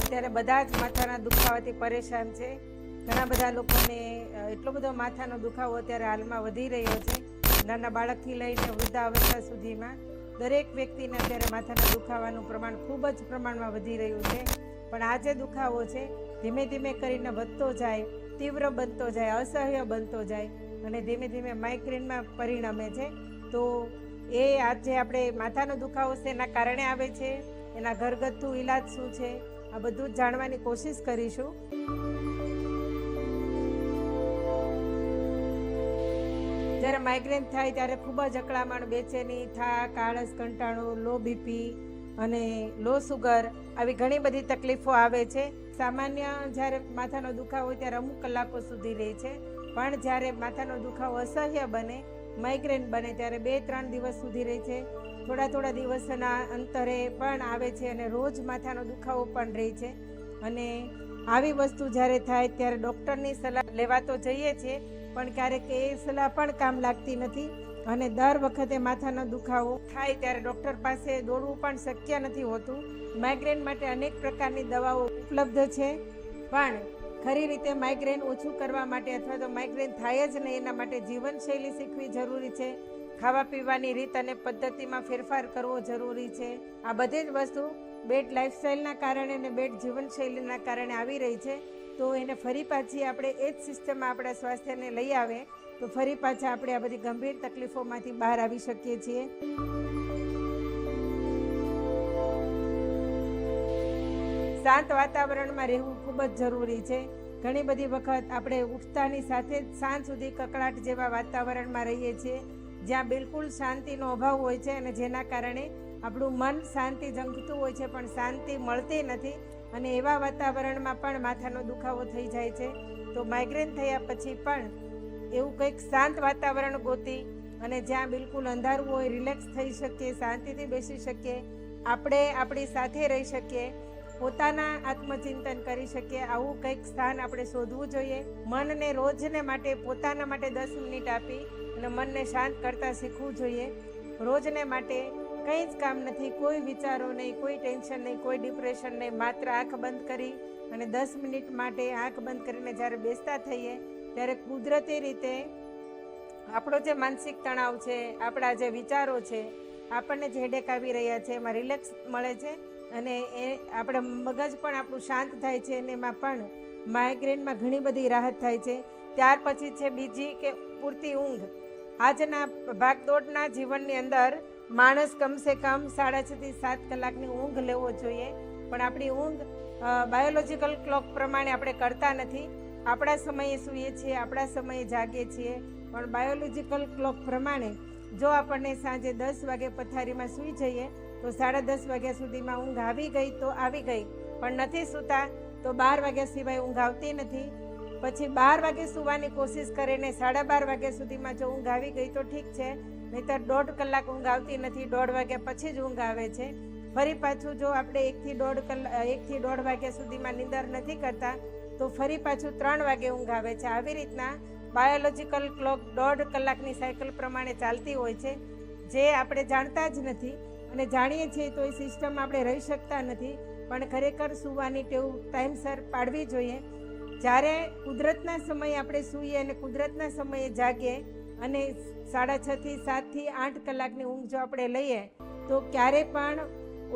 અત્યારે બધા જ માથાના દુખાવાથી પરેશાન છે. ઘણા બધા લોકોને એટલો બધો માથાનો દુખાવો અત્યારે હાલમાં વધી રહ્યો છે. નાના બાળકથી લઈને વૃદ્ધાવસ્થા સુધીમાં દરેક વ્યક્તિને અત્યારે માથાના દુખાવાનું પ્રમાણ ખૂબ જ પ્રમાણમાં વધી રહ્યું છે. પણ આ જે દુખાવો છે ધીમે ધીમે કરીને વધતો જાય, તીવ્ર બનતો જાય, અસહ્ય બનતો જાય અને ધીમે ધીમે માઇગ્રેનમાં પરિણમે છે. તો એ આજે આપણે માથાનો દુખાવો છે એના કારણે આવે છે, એના ઘરગથ્થુ ઈલાજ શું છે, આ બધું જ જાણવાની કોશિશ કરીશું. જ્યારે માઇગ્રેન થાય ત્યારે ખૂબ જ અકળામણ, બેચેની, થાક, આળસ, કંટાળો, લો બીપી અને લો સુગર આવી ઘણી બધી તકલીફો આવે છે. સામાન્ય જ્યારે માથાનો દુખાવો હોય ત્યારે અમુક કલાકો સુધી રહે છે, પણ જ્યારે માથાનો દુખાવો અસહ્ય બને, માઇગ્રેન બને ત્યારે 2-3 દિવસ સુધી રહે છે. થોડા દિવસના અંતરે પણ આવે છે અને રોજ માથાનો દુખાવો પણ રહે છે. અને આવી વસ્તુ જ્યારે થાય ત્યારે ડૉક્ટરની સલાહ લેવા તો જઈએ છીએ, પણ ક્યારેક એ સલાહ પણ કામ લાગતી નથી અને દર વખતે માથાનો દુખાવો થાય ત્યારે ડૉક્ટર પાસે દોડવું પણ શક્ય નથી હોતું. માઇગ્રેન માટે અનેક પ્રકારની દવાઓ ઉપલબ્ધ છે, પણ ખરી રીતે માઇગ્રેન ઓછું કરવા માટે અથવા તો માઇગ્રેન થાય જ નહીં એના માટે જીવનશૈલી શીખવી જરૂરી છે. ખાવા પીવાની રીત અને પદ્ધતિમાં ફેરફાર કરવો જરૂરી છે. આ બધી જ વસ્તુ બેડ લાઇફસ્ટાઇલના કારણે અને બેડ જીવનશૈલીના કારણે આવી રહી છે. તો એને ફરી પાછી આપણે એ જ સિસ્ટમમાં આપણા સ્વાસ્થ્યને લઈ આવે તો ફરી પાછા આપણે આ બધી ગંભીર તકલીફોમાંથી બહાર આવી શકીએ છીએ. શાંત વાતાવરણમાં રહેવું ખૂબ જ જરૂરી છે. ઘણી બધી વખત આપણે ઉઠતાની સાથે જ સાંજ સુધી કકળાટ જેવા વાતાવરણમાં રહીએ છીએ, જ્યાં બિલકુલ શાંતિનો અભાવ હોય છે અને જેના કારણે આપણું મન શાંતિ ઝંખતું હોય છે પણ શાંતિ મળતી નથી અને એવા વાતાવરણમાં પણ માથાનો દુખાવો થઈ જાય છે. તો માઇગ્રેન થયા પછી પણ એવું કંઈક શાંત વાતાવરણ ગોતી અને જ્યાં બિલકુલ અંધારું હોય, રિલેક્સ થઈ શકીએ, શાંતિથી બેસી શકીએ, આપણે આપણી સાથે રહી શકીએ, પોતાના આત્મચિંતન કરી શકીએ, આવું કંઈક સ્થાન આપણે શોધવું જોઈએ. મનને રોજને માટે પોતાના માટે 10 મિનિટ આપી અને મનને શાંત કરતા શીખવું જોઈએ. રોજને માટે કંઈ જ કામ નથી, કોઈ વિચારો નહીં, કોઈ ટેન્શન નહીં, કોઈ ડિપ્રેશન નહીં, માત્ર આંખ બંધ કરી અને 10 મિનિટ માટે આંખ બંધ કરીને જ્યારે બેસતા થઈએ ત્યારે કુદરતી રીતે આપણો જે માનસિક તણાવ છે, આપણા જે વિચારો છે, આપણને જે હેડેક આવી રહ્યા છે એમાં રિલેક્સ મળે છે અને એ આપણા મગજ પણ આપણું શાંત થાય છે અને એમાં પણ માઇગ્રેનમાં ઘણી બધી રાહત થાય છે. ત્યાર પછી છે બીજી કે પૂરતી ઊંઘ. આજના ભાગદોડના જીવનની અંદર માણસ કમસે કમ 6.5 થી 7 કલાકની ઊંઘ લેવો જોઈએ, પણ આપણી ઊંઘ બાયોલોજીકલ ક્લોક પ્રમાણે આપણે કરતા નથી. આપણા સમયે સૂઈએ છીએ, આપણા સમયે જાગીએ છીએ, પણ બાયોલોજીકલ ક્લોક પ્રમાણે જો આપણને સાંજે 10 વાગે પથારીમાં સૂઈ જઈએ તો 10:30 વાગ્યા સુધીમાં ઊંઘ આવી ગઈ તો આવી ગઈ, પણ નથી સૂતા તો 12 વાગ્યા સિવાય ઊંઘ આવતી નથી. પછી 12 વાગે સૂવાની કોશિશ કરીને 12:30 વાગ્યા સુધીમાં જો ઊંઘ આવી ગઈ તો ઠીક છે, નહીંતર 1.5 કલાક ઊંઘ આવતી નથી, 1.5 વાગ્યા પછી જ ઊંઘ આવે છે. ફરી પાછું જો આપણે 1 થી 1.5 વાગ્યા સુધીમાં નિંદર નથી કરતા તો ફરી પાછું 3 વાગે ઊંઘ આવે છે. આવી રીતના બાયોલોજીકલ ક્લોક 1.5 કલાકની સાયકલ પ્રમાણે ચાલતી હોય છે, જે આપણે જાણતા જ નથી અને જાણીએ છીએ તો એ સિસ્ટમ આપણે રહી શકતા નથી. પણ ખરેખર સૂવાની ટેવ ટાઈમસર પાડવી જોઈએ. જ્યારે કુદરતના સમયે આપણે સૂઈએ અને કુદરતના સમયે જાગીએ અને 6.5 થી 7 થી 8 કલાકની ઊંઘ જો આપણે લઈએ તો ક્યારે પણ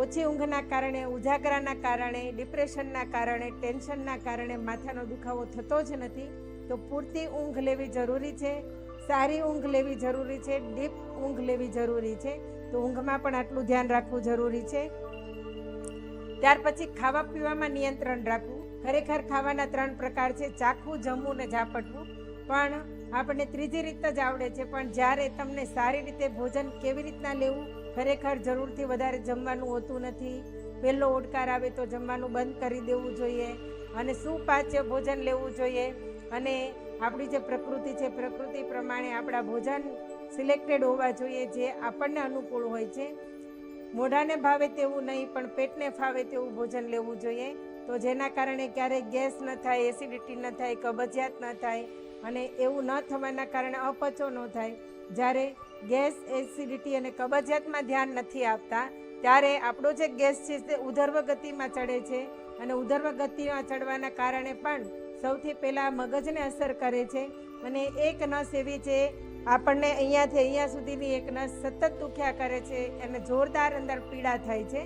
ઓછી ઊંઘના કારણે, ઉજાગરાના કારણે, ડિપ્રેશનના કારણે, ટેન્શનના કારણે માથાનો દુખાવો થતો જ નથી. તો પૂરતી ઊંઘ લેવી જરૂરી છે, સારી ઊંઘ લેવી જરૂરી છે, ડીપ ઊંઘ લેવી જરૂરી છે. તો ઊંઘમાં પણ આટલું ધ્યાન રાખવું જરૂરી છે. ત્યાર પછી ખાવા પીવામાં નિયંત્રણ રાખવું. ખરેખર ખાવાના 3 પ્રકાર છે, ચાખવું, જમવું ને ઝાપટવું. પણ આપણને ત્રીજી રીત જ આવડે છે, પણ જ્યારે તમને સારી રીતે ભોજન કેવી રીતના લેવું, ખરેખર જરૂરથી વધારે જમવાનું હોતું નથી. પહેલો ઓડકાર આવે તો જમવાનું બંધ કરી દેવું જોઈએ અને સુપાચ્ય ભોજન લેવું જોઈએ. અને આપણી જે પ્રકૃતિ છે, પ્રકૃતિ પ્રમાણે આપણા ભોજન સિલેક્ટેડ હોવા જોઈએ જે આપણને અનુકૂળ હોય છે. મોઢાને ભાવે તેવું નહીં, પણ પેટને ફાવે તેવું ભોજન લેવું જોઈએ. તો જેના કારણે ક્યારેય ગેસ ન થાય, એસિડિટી ન થાય, કબજિયાત ન થાય અને એવું ન થવાના કારણે અપચો ન થાય. જ્યારે ગેસ, એસિડિટી અને કબજિયાતમાં ધ્યાન નથી આપતા ત્યારે આપણો જે ગેસ છે તે ઉધર્વ ગતિમાં ચડે છે અને ઉધર્વ ગતિમાં ચડવાના કારણે પણ સૌથી પહેલાં મગજને અસર કરે છે. અને એક નસ એવી છે આપણને અહીંયાથી અહીંયા સુધીની એક નસ સતત દુખ્યા કરે છે અને જોરદાર અંદર પીડા થાય છે,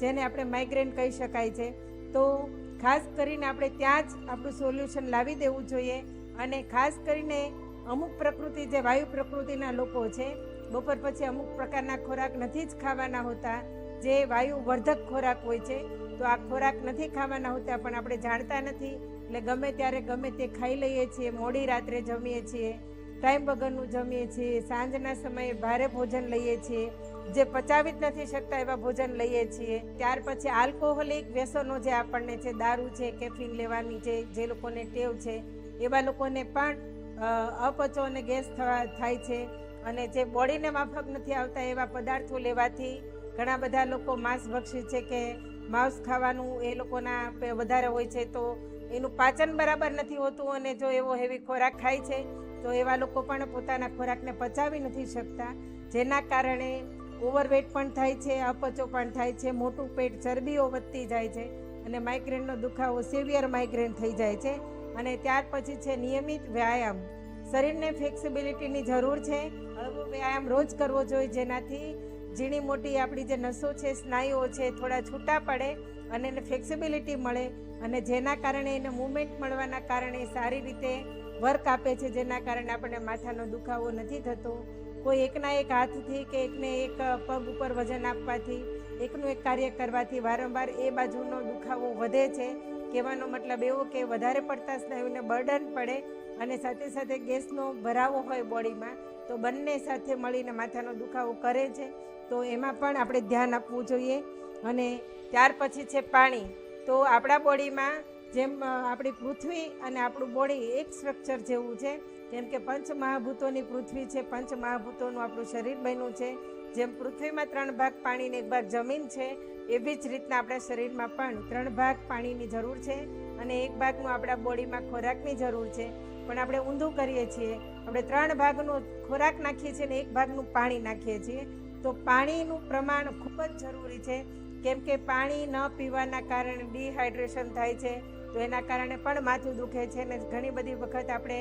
જેને આપણે માઇગ્રેન કહી શકાય છે. તો ખાસ કરીને આપણે ત્યાં જ આપણું સોલ્યુશન લાવી દેવું જોઈએ. અને ખાસ કરીને અમુક પ્રકૃતિ, જે વાયુ પ્રકૃતિના લોકો છે, બપોર પછી અમુક પ્રકારના ખોરાક નથી જ ખાવાના હોતા, જે વાયુ વર્ધક ખોરાક હોય છે. તો આ ખોરાક નથી ખાવાના હોતા, પણ આપણે જાણતા નથી, એટલે ગમે ત્યારે ગમે તે ખાઈ લઈએ છીએ. મોડી રાત્રે જમીએ છીએ, ટાઈમ વગરનું જમીએ છીએ, સાંજના સમયે ભારે ભોજન લઈએ છીએ, જે પચાવી જ નથી શકતા એવા ભોજન લઈએ છીએ. ત્યાર પછી આલ્કોહોલિક વ્યસનો જે આપણને છે, દારૂ છે, કેફીન લેવાની છે, જે લોકોને ટેવ છે, એવા લોકોને પણ અપચો અને ગેસ થાય છે. અને જે બોડીને માફક નથી આવતા એવા પદાર્થો લેવાથી ઘણા બધા લોકો માંસભક્ષી છે કે માંસ ખાવાનું એ લોકોના વધારે હોય છે, તો એનું પાચન બરાબર નથી હોતું. અને જો એવો હેવી ખોરાક ખાય છે તો એવા લોકો પણ પોતાના ખોરાકને પચાવી નથી શકતા, જેના કારણે ઓવરવેટ પણ થાય છે, અપચો પણ થાય છે, મોટું પેટ, ચરબીઓ વધતી જાય છે અને માઇગ્રેનનો દુખાવો, સિવિયર માઇગ્રેન થઈ જાય છે. અને ત્યાર પછી છે નિયમિત વ્યાયામ. શરીરને ફ્લેક્સિબિલિટીની જરૂર છે. હળવો વ્યાયામ રોજ કરવો જોઈએ, જેનાથી ઝીણી મોટી આપણી જે નસો છે, સ્નાયુઓ છે, થોડા છૂટા પડે અને એને ફ્લેક્સિબિલિટી મળે, અને જેના કારણે એને મૂવમેન્ટ મળવાના કારણે સારી રીતે વર્ક આપે છે, જેના કારણે આપણને માથાનો દુખાવો નથી થતો. કોઈ એકના એક હાથથી કે એકને એક પગ ઉપર વજન આપવાથી, એકનું એક કાર્ય કરવાથી વારંવાર એ બાજુનો દુખાવો વધે છે. કહેવાનો મતલબ એવો કે વધારે પડતા સ્નાયુને બર્ડન પડે અને સાથે સાથે ગેસનો ભરાવો હોય બોડીમાં, તો બંને સાથે મળીને માથાનો દુખાવો કરે છે. તો એમાં પણ આપણે ધ્યાન આપવું જોઈએ. અને ત્યાર પછી છે પાણી. તો આપણા બોડીમાં જેમ આપણી પૃથ્વી અને આપણું બોડી એક સ્ટ્રક્ચર જેવું છે, જેમ કે પંચમહાભૂતોની પૃથ્વી છે, પંચમહાભૂતોનું આપણું શરીર બન્યું છે. જેમ પૃથ્વીમાં 3 ભાગ પાણી ને 1 ભાગ જમીન છે, એવી જ રીતના આપણા શરીરમાં પણ 3 ભાગ પાણીની જરૂર છે અને 1 ભાગનું આપણા બોડીમાં ખોરાકની જરૂર છે. પણ આપણે ઊંધું કરીએ છીએ, આપણે 3 ભાગનું ખોરાક નાખીએ છીએ અને 1 ભાગનું પાણી નાખીએ છીએ. તો પાણીનું પ્રમાણ ખૂબ જ જરૂરી છે, કેમ કે પાણી ન પીવાના કારણે ડિહાઇડ્રેશન થાય છે, તો એના કારણે પણ માથું દુખે છે. અને ઘણી બધી વખત આપણે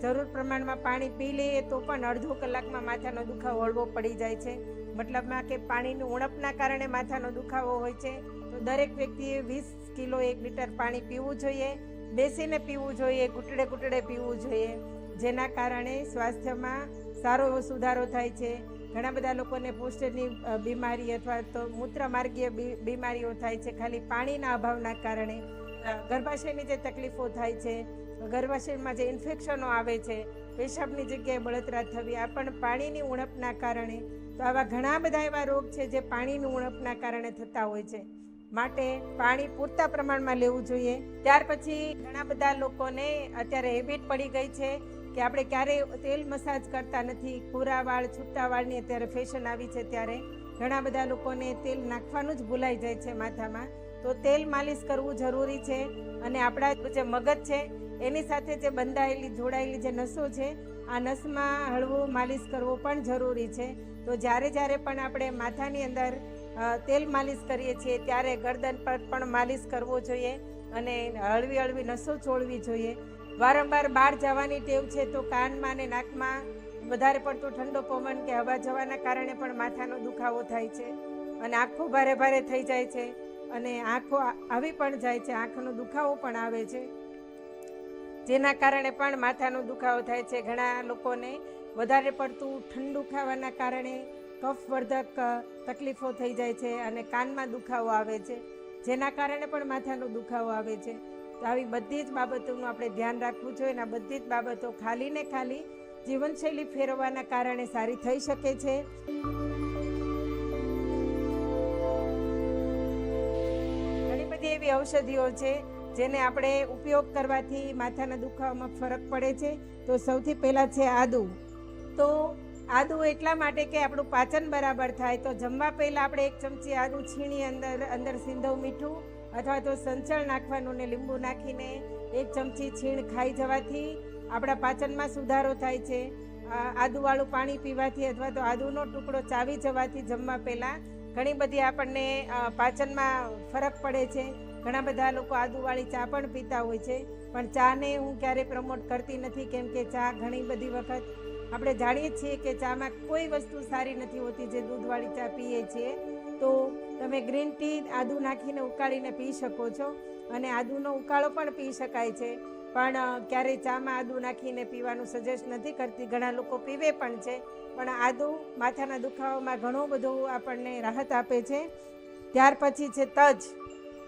જરૂર પ્રમાણમાં પાણી પી લઈએ તો પણ અડધો કલાકમાં માથાનો દુખાવો હળવો પડી જાય છે. મતલબમાં કે પાણીની ઉણપના કારણે માથાનો દુખાવો હોય છે. તો દરેક વ્યક્તિએ 20 કિલો 1 લીટર પાણી પીવું જોઈએ, બેસીને પીવું જોઈએ, ઘૂંટડે ઘૂંટડે પીવું જોઈએ, જેના કારણે સ્વાસ્થ્યમાં સારો એવો સુધારો થાય છે. ઘણા બધા લોકોને પુષ્ટની બીમારી અથવા તો મૂત્રમાર્ગીય બીમારીઓ થાય છે, ખાલી પાણીના અભાવના કારણે. ગર્ભાશયની જે તકલીફો થાય છે, ગર્ભાશયમાં જે ઇન્ફેક્શનો આવે છે, પેશાબની જગ્યાએ બળતરા થવી, આ પણ પાણીની ઉણપના કારણે. તો આવા ઘણા બધા એવા રોગ છે જે પાણીની ઉણપના કારણે થતા હોય છે. માટે પાણી પૂરતા પ્રમાણમાં લેવું જોઈએ. ત્યાર પછી ઘણા બધા લોકોને અત્યારે હેબિટ પડી ગઈ છે કે આપણે ક્યારેય તેલ મસાજ કરતા નથી. પૂરા વાળ, છૂટા વાળની અત્યારે ફેશન આવી છે, ત્યારે ઘણા બધા લોકોને તેલ નાખવાનું જ ભૂલાઈ જાય છે માથામાં. તો તેલ માલિશ કરવું જરૂરી છે. અને આપણા જે મગજ છે એની સાથે જે બંધાયેલી જોડાયેલી જે નસો છે, આ નસમાં હળવો માલિશ કરવો પણ જરૂરી છે. તો જ્યારે પણ આપણે માથાની અંદર તેલ માલિશ કરીએ છીએ ત્યારે ગરદન પર પણ માલિશ કરવો જોઈએ અને હળવી હળવી નસો છોડવી જોઈએ. વારંવાર બહાર જવાની ટેવ છે તો કાનમાં અને નાકમાં વધારે પડતો ઠંડો પવન કે હવા જવાના કારણે પણ માથાનો દુખાવો થાય છે અને આંખો ભારે ભારે થઈ જાય છે અને આંખો આવી પણ જાય છે, આંખનો દુખાવો પણ આવે છે, જેના કારણે પણ માથાનો દુખાવો થાય છે. ઘણા લોકોને વધારે પડતું ઠંડુ ખાવાના કારણે કફવર્ધક તકલીફો થઈ જાય છે અને કાનમાં દુખાવો આવે છે, જેના કારણે પણ માથાનો દુખાવો આવે છે. તો આવી બધી જ બાબતોનું આપણે ધ્યાન રાખવું જોઈએ અને આ બધી જ બાબતો ખાલી ને ખાલી જીવનશૈલી ફેરવવાના કારણે સારી થઈ શકે છે. ઘણી બધી એવી ઔષધિઓ છે જેને આપણે ઉપયોગ કરવાથી માથાના દુખાવામાં ફરક પડે છે. તો સૌથી પહેલાં છે આદુ. તો આદુ એટલા માટે કે આપણું પાચન બરાબર થાય. તો જમવા પહેલાં આપણે 1 ચમચી આદુ છીણી અંદર સિંધવ મીઠું અથવા તો સંચળ નાખવાનું ને લીંબુ નાખીને 1 ચમચી છીણ ખાઈ જવાથી આપણા પાચનમાં સુધારો થાય છે. આદુવાળું પાણી પીવાથી અથવા તો આદુનો ટુકડો ચાવી જવાથી જમવા પહેલાં ઘણી બધી આપણને પાચનમાં ફરક પડે છે. ઘણા બધા લોકો આદુવાળી ચા પણ પીતા હોય છે, પણ ચાને હું ક્યારેય પ્રમોટ કરતી નથી, કેમ કે ચા ઘણી બધી વખત આપણે જાણીએ છીએ કે ચામાં કોઈ વસ્તુ સારી નથી હોતી. જે દૂધવાળી ચા પીએ છીએ તો તમે ગ્રીન ટી આદુ નાખીને ઉકાળીને પી શકો છો, અને આદુનો ઉકાળો પણ પી શકાય છે, પણ ક્યારેય ચામાં આદુ નાખીને પીવાનું સજેસ્ટ નથી કરતી. ઘણા લોકો પીવે પણ છે, પણ આદુ માથાના દુખાવામાં ઘણું બધું આપણને રાહત આપે છે. ત્યાર પછી છે તજ.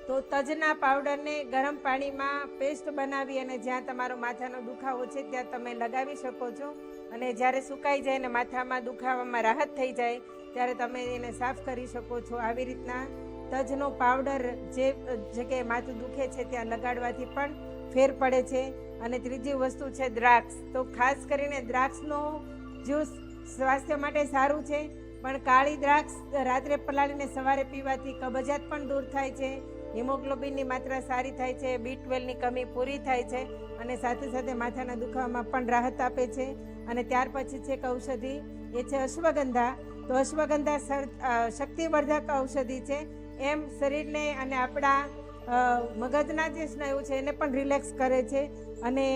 તો તજના પાવડરને ગરમ પાણીમાં પેસ્ટ બનાવી અને જ્યાં તમારો માથાનો દુખાવો છે ત્યાં તમે લગાવી શકો છો, અને જ્યારે સુકાઈ જાય અને માથામાં દુખાવામાં રાહત થઈ જાય ત્યારે તમે એને સાફ કરી શકો છો. આવી રીતના તજનો પાવડર જે જગ્યાએ માથું દુખે છે ત્યાં લગાડવાથી પણ ફેર પડે છે. અને ત્રીજી વસ્તુ છે દ્રાક્ષ. તો ખાસ કરીને દ્રાક્ષનો જ્યુસ સ્વાસ્થ્ય માટે સારું છે, પણ કાળી દ્રાક્ષ રાત્રે પલાળીને સવારે પીવાથી કબજિયાત પણ દૂર થાય છે, હિમોગ્લોબિનની માત્રા સારી થાય છે, B12ની કમી પૂરી થાય છે, અને સાથે સાથે માથાના દુખાવામાં પણ રાહત આપે છે. અને ત્યાર પછી છે એક ઔષધિ, એ છે અશ્વગંધા. તો અશ્વગંધા શક્તિવર્ધક ઔષધિ છે, એમ શરીરને અને આપણા મગજના જે સ્નાયુ છે એને પણ રિલેક્સ કરે છે. અને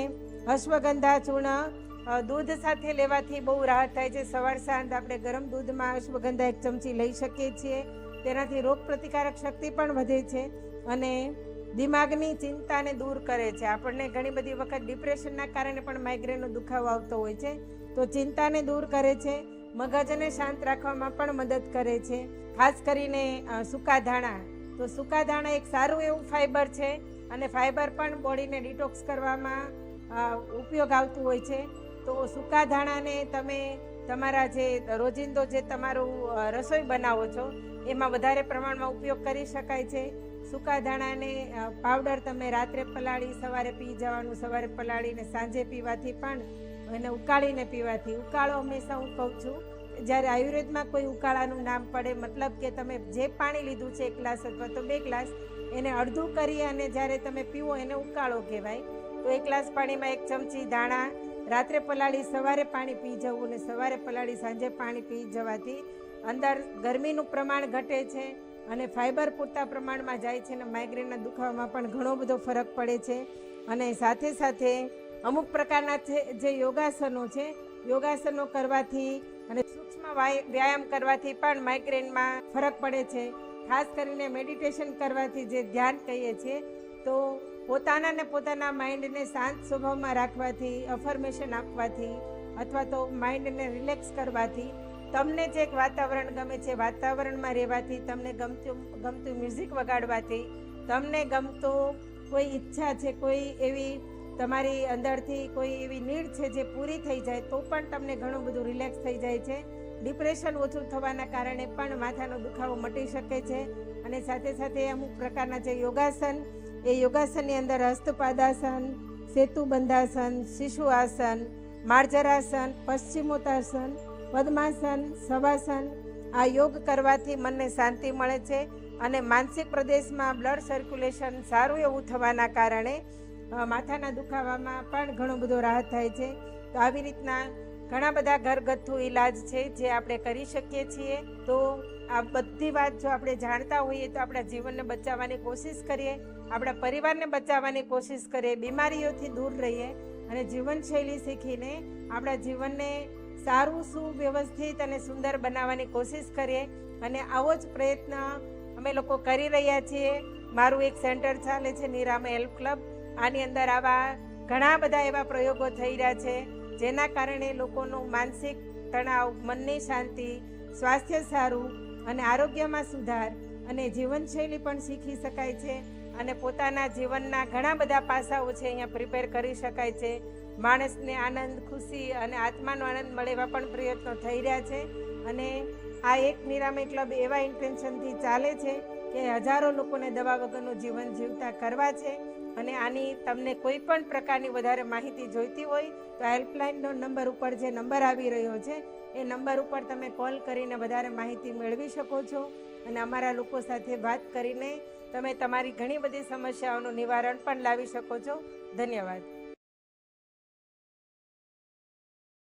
અશ્વગંધા ચૂર્ણ દૂધ સાથે લેવાથી બહુ રાહત થાય છે. સવાર સાંજ આપણે ગરમ દૂધમાં અશ્વગંધા 1 ચમચી લઈ શકીએ છીએ. તેનાથી રોગ પ્રતિકારક શક્તિ પણ વધે છે, અને દિમાગની ચિંતાને દૂર કરે છે. આપણને ઘણી બધી વખત ડિપ્રેશનના કારણે પણ માઇગ્રેનનો દુખાવો આવતો હોય છે, તો ચિંતાને દૂર કરે છે, મગજને શાંત રાખવામાં પણ મદદ કરે છે. ખાસ કરીને સૂકા ધાણા. તો સૂકા ધાણા એક સારું એવું ફાઈબર છે, અને ફાઈબર પણ બોડીને ડિટોક્સ કરવામાં ઉપયોગ આવતું હોય છે. તો સૂકા ધાણાને તમે તમારા જે રોજિંદો જે તમારું રસોઈ બનાવો છો એમાં વધારે પ્રમાણમાં ઉપયોગ કરી શકાય છે. સૂકા ધાણાને પાવડર તમે રાત્રે પલાળી સવારે પી જવાનું, સવારે પલાળીને સાંજે પીવાથી પણ, એને ઉકાળીને પીવાથી. ઉકાળો હંમેશા હું કહું છું, જ્યારે આયુર્વેદમાં કોઈ ઉકાળાનું નામ પડે, મતલબ કે તમે જે પાણી લીધું છે 1 ગ્લાસ અથવા તો 2 ગ્લાસ, એને અડધું કરી અને જ્યારે તમે પીવો એને ઉકાળો કહેવાય. તો 1 ગ્લાસ પાણીમાં 1 ચમચી ધાણા રાત્રે પલાળી સવારે પાણી પી જવું, અને સવારે પલાળી સાંજે પાણી પી જવાથી અંદર ગરમીનું પ્રમાણ ઘટે છે, અને ફાઈબર પૂરતા પ્રમાણમાં જાય છે, અને માઇગ્રેનના દુખાવામાં પણ ઘણો બધો ફરક પડે છે. અને સાથે સાથે અમુક પ્રકારના જે યોગાસનો છે, યોગાસનો કરવાથી અને સૂક્ષ્મ વ્યાયામ કરવાથી પણ માઇગ્રેનમાં ફરક પડે છે. ખાસ કરીને મેડિટેશન કરવાથી, જે ધ્યાન કહીએ છીએ, તો પોતાના માઇન્ડને શાંત સ્વભાવમાં રાખવાથી, અફર્મેશન આપવાથી, અથવા તો માઇન્ડને રિલેક્સ કરવાથી, તમને જે એક વાતાવરણ ગમે છે વાતાવરણમાં રહેવાથી, તમને ગમતું મ્યુઝિક વગાડવાથી, તમને ગમતો કોઈ ઈચ્છા છે, કોઈ એવી તમારી અંદરથી કોઈ એવી નીડ છે જે પૂરી થઈ જાય તો પણ તમને ઘણું બધું રિલેક્સ થઈ જાય છે. ડિપ્રેશન ઓછું થવાના કારણે પણ માથાનો દુખાવો મટી શકે છે. અને સાથે સાથે અમુક પ્રકારના જે યોગાસન, એ યોગાસનની અંદર હસ્તપાદાસન, સેતુબંધાસન, શિશુ આસન, માર્જરાસન, પશ્ચિમોત્તાસન, પદ્માસન, શવાસન, આ યોગ કરવાથી મનને શાંતિ મળે છે, અને માનસિક પ્રદેશમાં બ્લડ સર્ક્યુલેશન સારું એવું થવાના કારણે માથાના દુખાવામાં પણ ઘણો બધો રાહત થાય છે. તો આવી રીતના ઘણા બધા ઘરગથ્થુ ઈલાજ છે જે આપણે કરી શકીએ છીએ. તો આ બધી વાત જો આપણે જાણતા હોઈએ તો આપણા જીવનને બચાવવાની કોશિશ કરીએ, આપણા પરિવારને બચાવવાની કોશિશ કરીએ, બીમારીઓથી દૂર રહીએ, અને જીવનશૈલી શીખીને આપણા જીવનને સારું, સુવ્યવસ્થિત અને સુંદર બનાવવાની કોશિશ કરીએ. અને આવો જ પ્રયત્ન અમે લોકો કરી રહ્યા છીએ. મારું એક સેન્ટર ચાલે છે, નિરામય હેલ્પ ક્લબ. આની અંદર આવા ઘણા બધા એવા પ્રયોગો થઈ રહ્યા છે જેના કારણે લોકોનું માનસિક તણાવ, મનની શાંતિ, સ્વાસ્થ્ય સારું અને આરોગ્યમાં સુધાર અને જીવનશૈલી પણ શીખી શકાય છે. અને પોતાના જીવનના ઘણા બધા પાસાઓ છે અહીંયા પ્રિપેર કરી શકાય છે. માણસને આનંદ, ખુશી અને આત્માનો આનંદ મળે એવા પણ પ્રયત્નો થઈ રહ્યા છે. અને આ એક નિરામય ક્લબ એવા ઇન્ટેન્શનથી ચાલે છે કે હજારો લોકોને દવા વગરનું જીવન જીવતા કરવા છે. અને આની તમને કોઈ પણ પ્રકારની વધારે માહિતી જોઈતી હોય તો હેલ્પલાઇનનો નંબર ઉપર જે નંબર આવી રહ્યો છે એ નંબર ઉપર તમે કોલ કરીને વધારે માહિતી મેળવી શકો છો, અને અમારા લોકો સાથે વાત કરીને તમે તમારી ઘણી બધી સમસ્યાઓનું નિવારણ પણ લાવી શકો છો. ધન્યવાદ.